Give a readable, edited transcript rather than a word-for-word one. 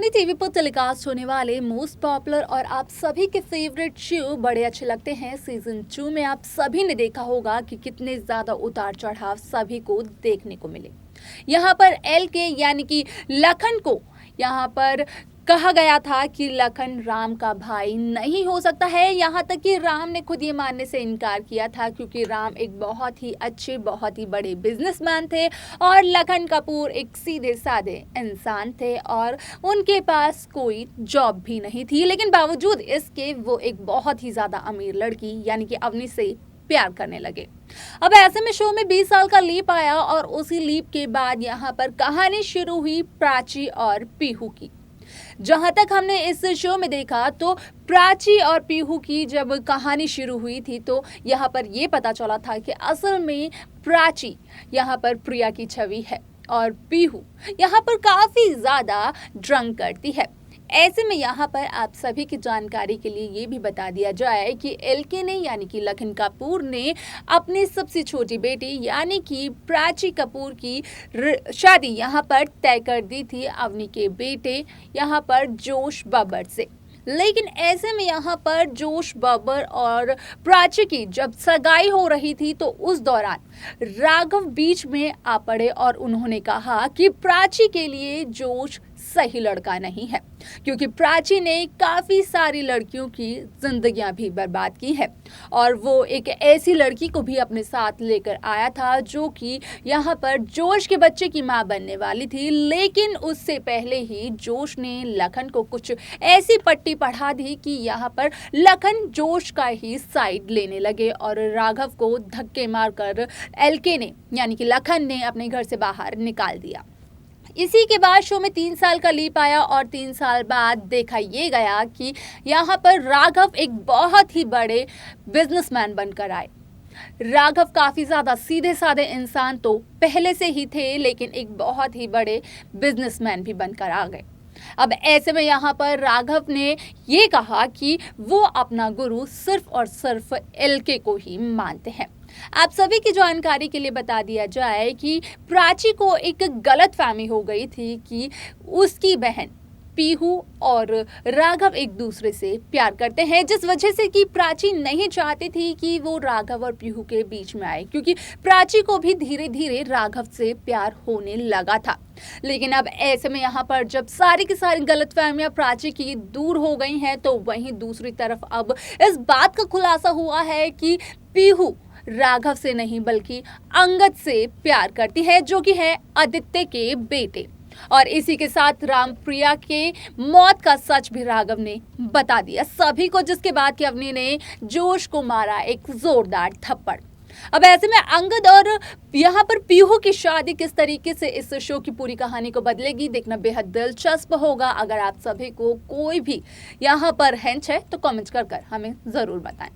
Sony TV पर telecast होने वाले मोस्ट पॉपुलर और आप सभी के फेवरेट शो बड़े अच्छे लगते हैं। सीजन 2 में आप सभी ने देखा होगा कि कितने ज्यादा उतार चढ़ाव सभी को देखने को मिले। यहाँ पर एल के यानी कि लखन को यहाँ पर कहा गया था कि लखन राम का भाई नहीं हो सकता है। यहाँ तक कि राम ने खुद ये मानने से इनकार किया था, क्योंकि राम एक बहुत ही अच्छे, बहुत ही बड़े बिजनेसमैन थे और लखन कपूर एक सीधे साधे इंसान थे और उनके पास कोई जॉब भी नहीं थी। लेकिन बावजूद इसके वो एक बहुत ही ज़्यादा अमीर लड़की यानी कि अवनी से प्यार करने लगे। अब ऐसे में शो में 20 साल का लीप आया और उसी लीप के बाद यहाँ पर कहानी शुरू हुई प्राची और पीहू की। जहां तक हमने इस शो में देखा तो प्राची और पीहू की जब कहानी शुरू हुई थी तो यहाँ पर ये पता चला था कि असल में प्राची यहाँ पर प्रिया की छवि है और पीहू यहाँ पर काफी ज्यादा ड्रंक करती है। ऐसे में यहाँ पर आप सभी की जानकारी के लिए ये भी बता दिया जाए कि एलके ने यानी कि लखन कपूर ने अपनी सबसे छोटी बेटी यानी कि प्राची कपूर की शादी यहाँ पर तय कर दी थी अवनी के बेटे यहाँ पर जोश बब्बर से। लेकिन ऐसे में यहाँ पर जोश बब्बर और प्राची की जब सगाई हो रही थी तो उस दौरान राघव बीच में आ पड़े और उन्होंने कहा कि प्राची के लिए जोश सही लड़का नहीं है, क्योंकि प्राची ने काफ़ी सारी लड़कियों की जिंदगियां भी बर्बाद की है और वो एक ऐसी लड़की को भी अपने साथ लेकर आया था जो कि यहाँ पर जोश के बच्चे की मां बनने वाली थी। लेकिन उससे पहले ही जोश ने लखन को कुछ ऐसी पट्टी पढ़ा दी कि यहाँ पर लखन जोश का ही साइड लेने लगे और राघव को धक्के मारकर एलके ने यानी कि लखन ने अपने घर से बाहर निकाल दिया। इसी के बाद शो में 3 साल का लीप आया और 3 साल बाद देखा ये गया कि यहाँ पर राघव एक बहुत ही बड़े बिजनेसमैन बनकर आए। राघव काफ़ी ज़्यादा सीधे साधे इंसान तो पहले से ही थे, लेकिन एक बहुत ही बड़े बिजनेसमैन भी बनकर आ गए। अब ऐसे में यहाँ पर राघव ने ये कहा कि वो अपना गुरु सिर्फ और सिर्फ एलके को ही मानते हैं। आप सभी की जानकारी के लिए बता दिया जाए कि प्राची को एक गलतफहमी हो गई थी कि उसकी बहन पीहू और राघव एक दूसरे से प्यार करते हैं, जिस वजह से कि प्राची नहीं चाहती थी कि वो राघव और पीहू के बीच में आए, क्योंकि प्राची को भी धीरे धीरे राघव से प्यार होने लगा था। लेकिन अब ऐसे में यहाँ पर जब सारी की सारी गलतफहमियां प्राची की दूर हो गई हैं तो वहीं दूसरी तरफ अब इस बात का खुलासा हुआ है कि पीहू राघव से नहीं बल्कि अंगद से प्यार करती है, जो कि है आदित्य के बेटे। और इसी के साथ राम प्रिया के मौत का सच भी राघव ने बता दिया सभी को, जिसके बाद कि अवनी ने जोश को मारा एक जोरदार थप्पड़। अब ऐसे में अंगद और यहाँ पर पीहू की शादी किस तरीके से इस शो की पूरी कहानी को बदलेगी, देखना बेहद दिलचस्प होगा। अगर आप सभी को कोई भी यहाँ पर हिंट है तो कमेंट कर हमें जरूर बताएं।